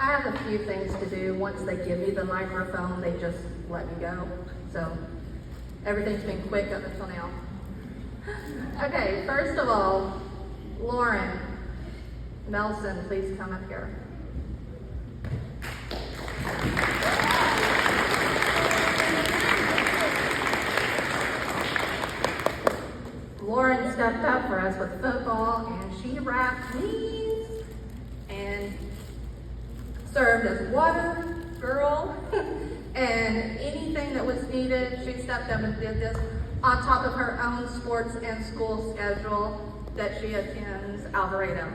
I have a few things to do. Once they give me the microphone, they just let me go. So everything's been quick up until now. Okay, first of all, Lauren Melson, please come up here. Lauren stepped up for us with football, and she wrapped knees and served as water girl and anything that was needed. She stepped up and did this on top of her own sports and school schedule that she attends Alvarado.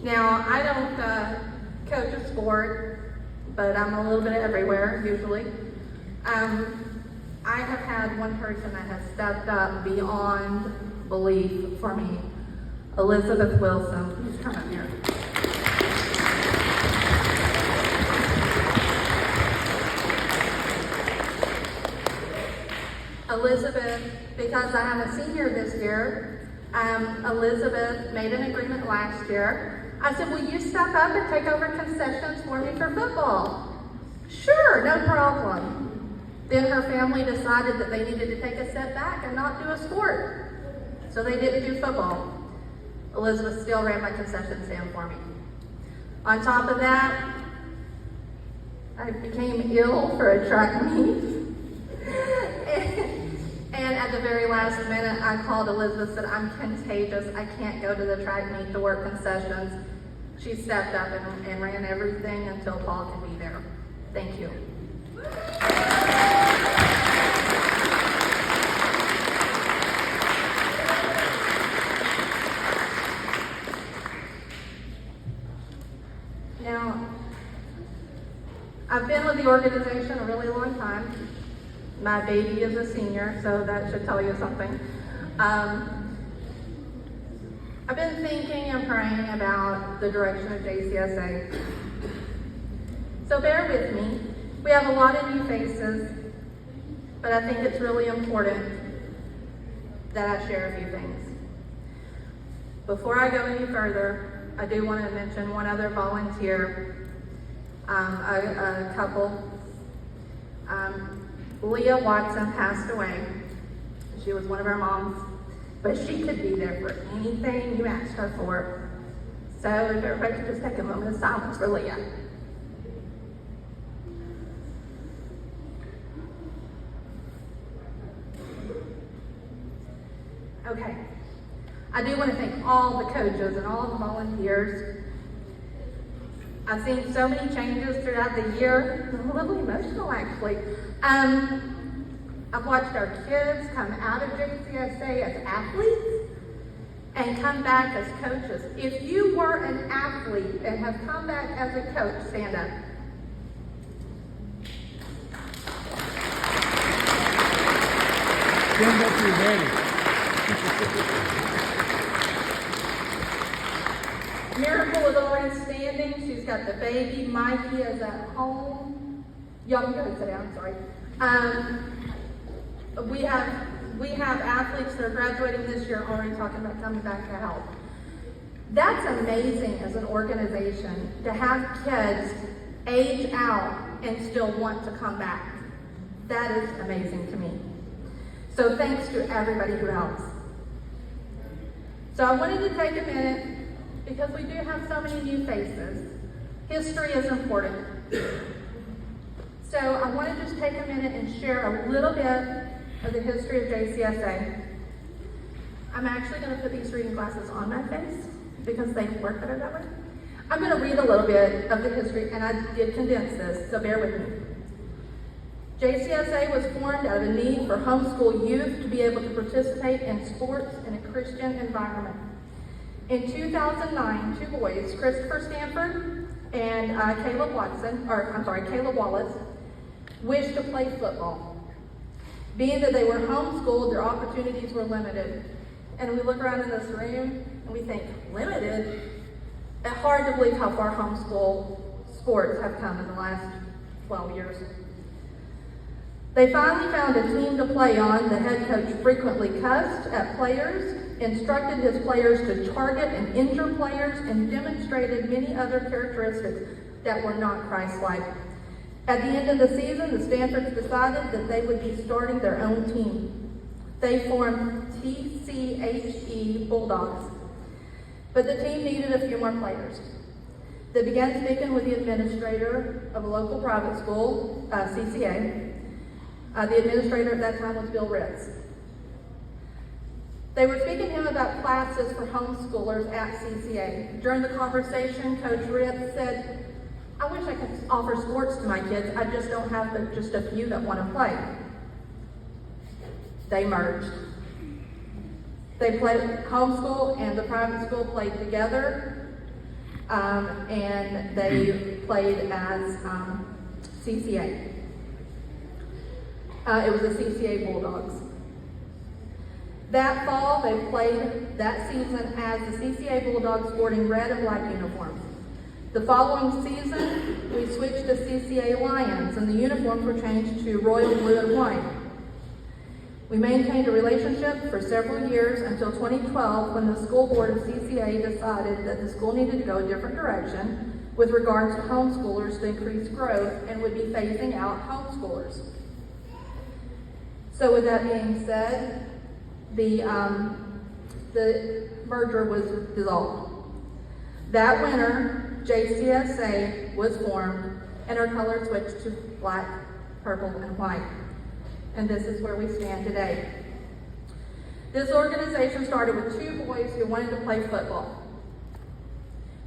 Now, I don't coach a sport, but I'm a little bit everywhere, usually. I have had one person that has stepped up beyond belief for me. Elizabeth Wilson, please come up here. Elizabeth, because I am a senior this year, Elizabeth made an agreement last year. I said, will you step up and take over concessions for me for football? Sure, no problem. Then her family decided that they needed to take a step back and not do a sport. So they didn't do football. Elizabeth still ran my concession stand for me. On top of that, I became ill for a track meet. And at the very last minute, I called Elizabeth and said, I'm contagious. I can't go to the track meet to work concessions. She stepped up and ran everything until Paul could be there. Thank you. Now, I've been with the organization a really long time. My baby is a senior, so that should tell you something. I've been thinking and praying about the direction of JCSA. So bear with me. We have a lot of new faces, but I think it's really important that I share a few things. Before I go any further, I do want to mention one other volunteer, a couple. Leah Watson passed away. She was one of our moms, but she could be there for anything you asked her for. So if everybody could just take a moment of silence for Leah. Okay. I do want to thank all the coaches and all the volunteers. I've seen so many changes throughout the year. I'm a little emotional, actually. I've watched our kids come out of JCSA as athletes and come back as coaches. If you were an athlete and have come back as a coach, stand up. Stand up, you're ready. Miracle is already standing. She's got the baby. Mikey is at home. Y'all can go and sit down, sorry. We have athletes that are graduating this year already talking about coming back to help. That's amazing as an organization to have kids age out and still want to come back. That is amazing to me. So thanks to everybody who helps. So I wanted to take a minute because we do have so many new faces. History is important. So I want to just take a minute and share a little bit of the history of JCSA. I'm actually going to put these reading glasses on my face because they work better that way. I'm going to read a little bit of the history, and I did condense this, so bear with me. JCSA was formed out of a need for homeschool youth to be able to participate in sports in a Christian environment. In 2009, two boys, Christopher Stanford and Caleb Wallace, wished to play football. Being that they were homeschooled, their opportunities were limited. And we look around in this room and we think, limited? It's hard to believe how far homeschool sports have come in the last 12 years. They finally found a team to play on. The head coach frequently cussed at players, instructed his players to target and injure players, and demonstrated many other characteristics that were not Christ-like. At the end of the season, the Stanfords decided that they would be starting their own team. They formed TCHE Bulldogs, but the team needed a few more players. They began speaking with the administrator of a local private school, CCA. The administrator at that time was Bill Ritz. They were speaking to him about classes for homeschoolers at CCA. During the conversation, Coach Ritz said, "I wish I could offer sports to my kids. I just don't have just a few that want to play." They merged. They played homeschool and the private school played together, and they played as CCA. It was the CCA Bulldogs. That fall, they played that season as the CCA Bulldogs sporting red and black uniforms. The following season, we switched to CCA Lions, and the uniforms were changed to royal blue and white. We maintained a relationship for several years until 2012, when the school board of CCA decided that the school needed to go a different direction with regards to homeschoolers to increase growth and would be phasing out homeschoolers. So with that being said, the merger was dissolved. That winter, JCSA was formed, and our color switched to black, purple, and white. And this is where we stand today. This organization started with 2 boys who wanted to play football.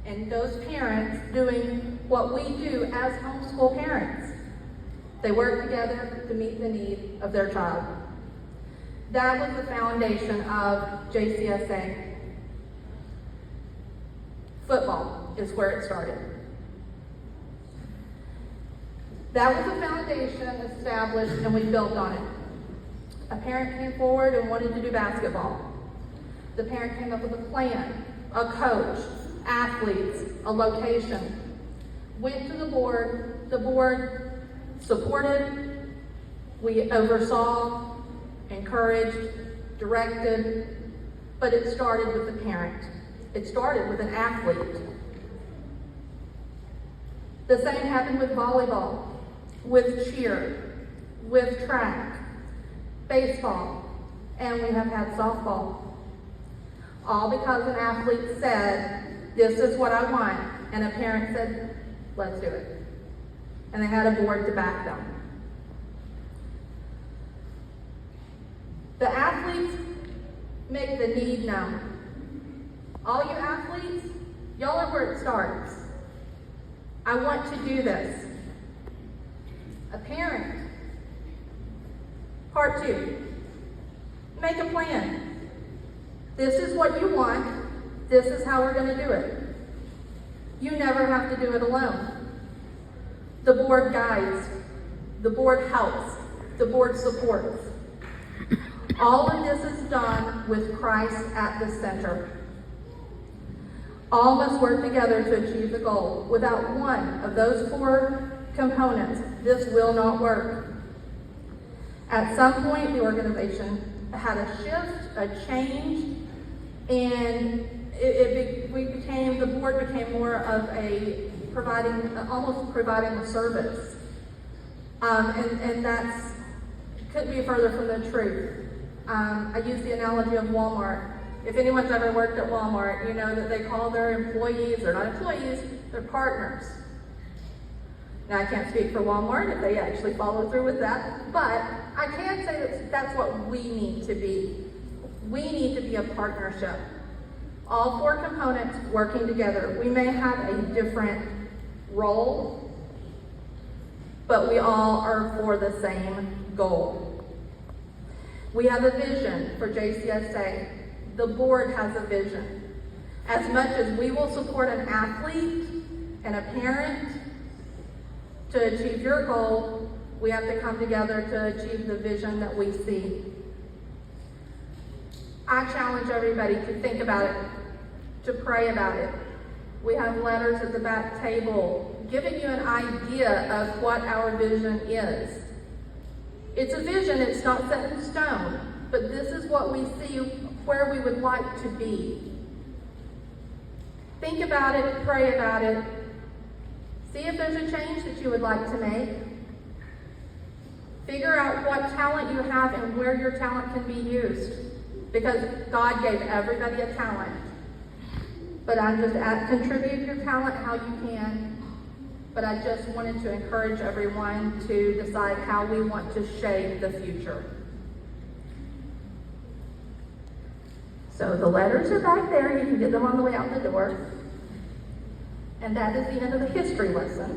And those parents doing what we do as homeschool parents. They worked together to meet the need of their child. That was the foundation of JCSA. Football is where it started. That was the foundation established, and we built on it. A parent came forward and wanted to do basketball. The parent came up with a plan, a coach, athletes, a location. Went to the board supported, we oversaw, encouraged, directed, but it started with the parent. It started with an athlete. The same happened with volleyball, with cheer, with track, baseball, and we have had softball. All because an athlete said, "This is what I want," and a parent said, "Let's do it." And they had a board to back them. The athletes make the need known. All you athletes, y'all are where it starts. I want to do this. A parent. Part 2. Make a plan. This is what you want. This is how we're going to do it. You never have to do it alone. The board guides. The board helps. The board supports. All of this is done with Christ at the center. All must work together to achieve the goal. Without one of those 4 components, this will not work. At some point, the organization had a shift, a change, and the board became more of almost providing a service. And that's couldn't be further from the truth. I use the analogy of Walmart. If anyone's ever worked at Walmart, you know that they call their employees, they're not employees, they're partners. Now, I can't speak for Walmart if they actually follow through with that, but I can say that that's what we need to be. We need to be a partnership. All 4 components working together. We may have a different role, but we all are for the same goal. We have a vision for JCSA. The board has a vision. As much as we will support an athlete and a parent to achieve your goal, we have to come together to achieve the vision that we see. I challenge everybody to think about it, to pray about it. We have letters at the back table giving you an idea of what our vision is. It's a vision, it's not set in stone, but this is what we see where we would like to be. Think about it, pray about it. See if there's a change that you would like to make. Figure out what talent you have and where your talent can be used. Because God gave everybody a talent. But contribute your talent how you can. But I just wanted to encourage everyone to decide how we want to shape the future. So the letters are back there. You can get them on the way out the door. And that is the end of the history lesson.